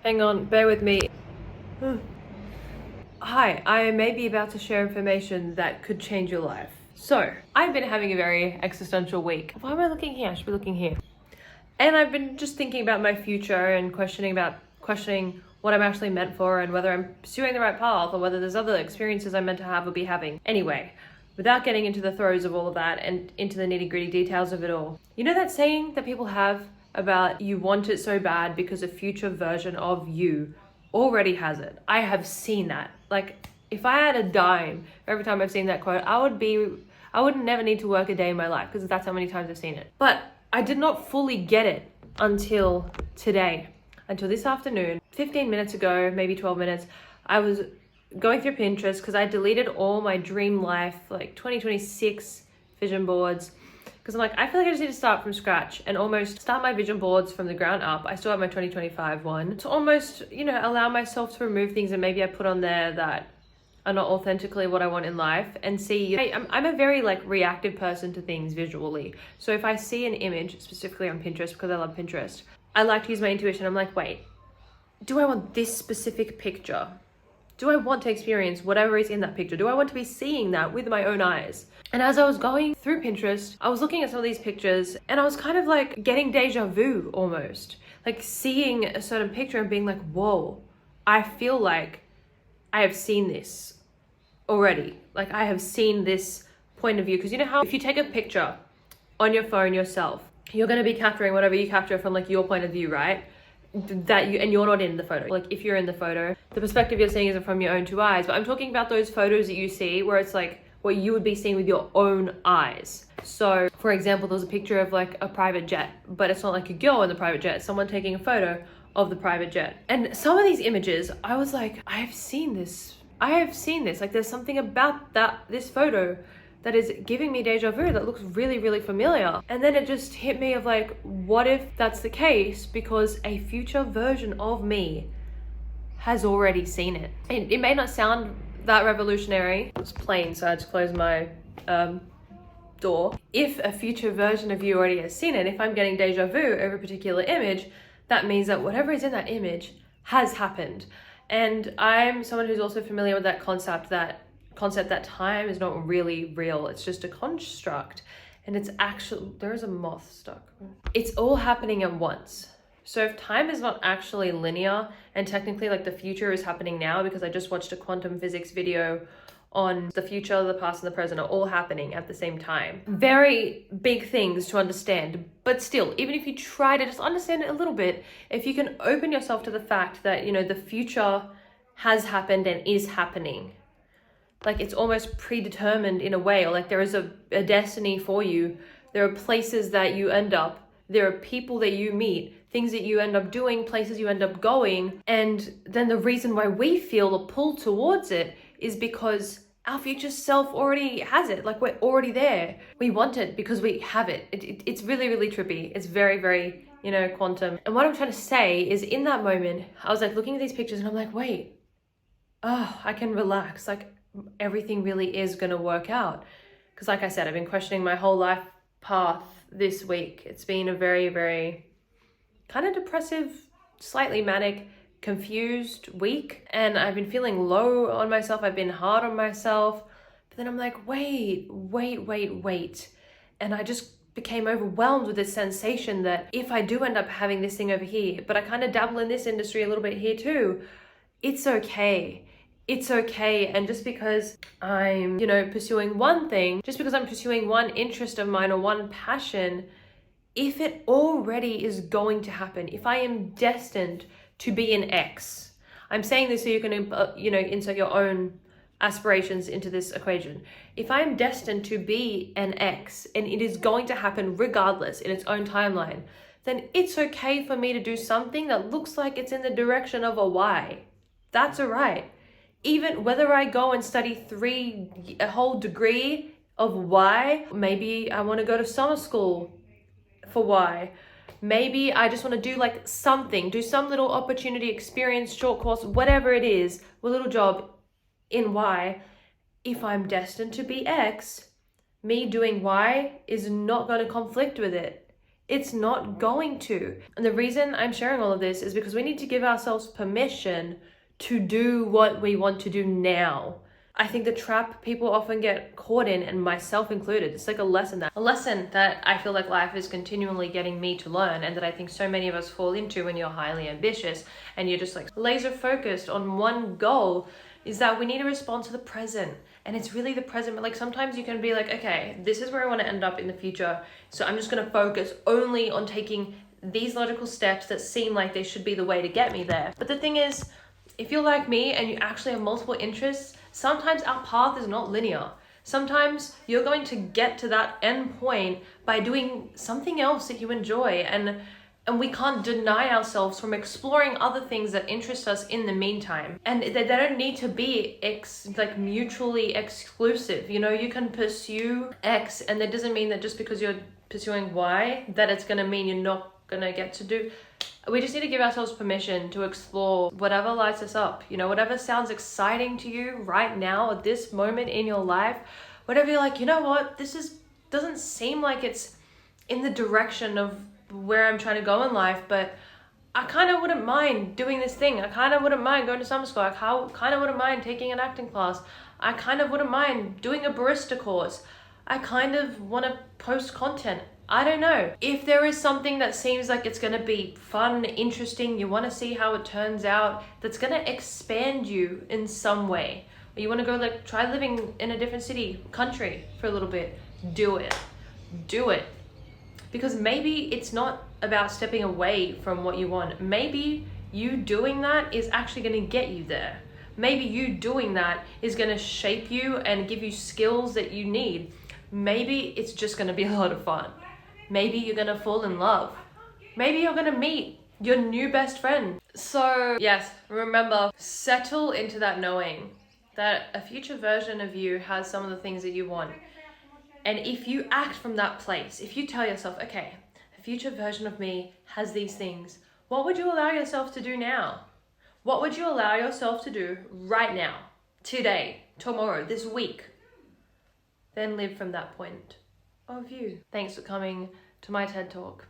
Hang on, bear with me. Hi, I may be about to share information that could change your life. So, I've been having a very existential week. Why am I looking here? I should be looking here. And I've been just thinking about my future and questioning what I'm actually meant for and whether I'm pursuing the right path or whether there's other experiences I'm meant to have or be having. Anyway, without getting into the throes of all of that and into the nitty-gritty details of it all. You know that saying that people have about you want it so bad because a future version of you already has it? I have seen that. Like, if I had a dime every time I've seen that quote, I would never need to work a day in my life because that's how many times I've seen it. But I did not fully get it until today, until this afternoon. 15 minutes ago, maybe 12 minutes, I was going through Pinterest because I deleted all my dream life, like 2026 vision boards. Because I'm like, I feel like I just need to start from scratch and almost start my vision boards from the ground up. I still have my 2025 one to almost, allow myself to remove things that maybe I put on there that are not authentically what I want in life and see. I'm a very reactive person to things visually. So if I see an image, specifically on Pinterest, because I love Pinterest, I like to use my intuition. I'm like, wait, do I want this specific picture? Do I want to experience whatever is in that picture? Do I want to be seeing that with my own eyes? And as I was going through Pinterest, I was looking at some of these pictures and I was kind of like getting deja vu almost. Like seeing a certain picture and being like, whoa, I feel like I have seen this already. Like I have seen this point of view. Because you know how if you take a picture on your phone yourself, you're going to be capturing whatever you capture from like your point of view, right? And you're not in the photo. Like if you're in the photo, the perspective you're seeing isn't from your own two eyes. But I'm talking about those photos that you see where it's like what you would be seeing with your own eyes. So for example, there's a picture of like a private jet, but it's not like a girl in the private jet, it's someone taking a photo of the private jet. And some of these images, I was like, I have seen this. Like there's something about this photo that is giving me deja vu that looks really, really familiar. And then it just hit me of like, what if that's the case? Because a future version of me has already seen it. And it may not sound that revolutionary. It's plain, so I had to close my door. If a future version of you already has seen it, if I'm getting deja vu over a particular image, that means that whatever is in that image has happened. And I'm someone who's also familiar with that concept that time is not really real. It's just a construct. And it's actually, there is a moth stuck. It's all happening at once. So if time is not actually linear, and technically like the future is happening now, because I just watched a quantum physics video on the future, the past, and the present are all happening at the same time. Very big things to understand, but still, even if you try to just understand it a little bit, if you can open yourself to the fact that, the future has happened and is happening, like it's almost predetermined in a way, or like there is a destiny for you. There are places that you end up, there are people that you meet, things that you end up doing, places you end up going. And then the reason why we feel the pull towards it is because our future self already has it. Like we're already there. We want it because we have it. It's really, really trippy. It's very, very, quantum. And what I'm trying to say is in that moment, I was like looking at these pictures and I'm like, wait, I can relax. Like everything really is going to work out. Because like I said, I've been questioning my whole life path this week. It's been a very, very kind of depressive, slightly manic, confused week. And I've been feeling low on myself. I've been hard on myself. But then I'm like, wait. And I just became overwhelmed with this sensation that if I do end up having this thing over here, but I kind of dabble in this industry a little bit here too, it's okay. It's okay. And just because I'm, pursuing one thing, just because I'm pursuing one interest of mine or one passion, if it already is going to happen, if I am destined to be an X, I'm saying this so you can, insert your own aspirations into this equation. If I'm destined to be an X and it is going to happen regardless in its own timeline, then it's okay for me to do something that looks like it's in the direction of a Y. That's all right. Even whether I go and study a whole degree of Y, maybe I want to go to summer school for Y. Maybe I just want to do do some little opportunity experience, short course, whatever it is, a little job in Y. If I'm destined to be X, me doing Y is not going to conflict with it. It's not going to. And the reason I'm sharing all of this is because we need to give ourselves permission to do what we want to do now. I think the trap people often get caught in, and myself included, it's like a lesson that I feel like life is continually getting me to learn, and that I think so many of us fall into when you're highly ambitious and you're just like laser focused on one goal, is that we need to respond to the present. And it's really the present. But like sometimes you can be like, okay, this is where I want to end up in the future, so I'm just going to focus only on taking these logical steps that seem like they should be the way to get me there. But the thing is, if you're like me and you actually have multiple interests, sometimes our path is not linear. Sometimes you're going to get to that end point by doing something else that you enjoy, and we can't deny ourselves from exploring other things that interest us in the meantime. And they don't need to be like mutually exclusive. You know, you can pursue X, and that doesn't mean that just because you're pursuing Y, that it's gonna mean you're not gonna get to do. We just need to give ourselves permission to explore whatever lights us up, you know, whatever sounds exciting to you right now at this moment in your life, whatever you're like, you know what, doesn't seem like it's in the direction of where I'm trying to go in life, but I kind of wouldn't mind doing this thing. I kind of wouldn't mind going to summer school. I kind of wouldn't mind taking an acting class. I kind of wouldn't mind doing a barista course. I kind of want to post content. I don't know. If there is something that seems like it's going to be fun, interesting, you want to see how it turns out, that's going to expand you in some way, or you want to go like try living in a different city, country for a little bit, do it. Do it. Because maybe it's not about stepping away from what you want. Maybe you doing that is actually going to get you there. Maybe you doing that is going to shape you and give you skills that you need. Maybe it's just going to be a lot of fun. Maybe you're going to fall in love. Maybe you're going to meet your new best friend. So yes, remember, settle into that knowing that a future version of you has some of the things that you want. And if you act from that place, if you tell yourself, okay, a future version of me has these things, what would you allow yourself to do now? What would you allow yourself to do right now, today, tomorrow, this week? Then live from that point of view. Thanks for coming to my TED Talk.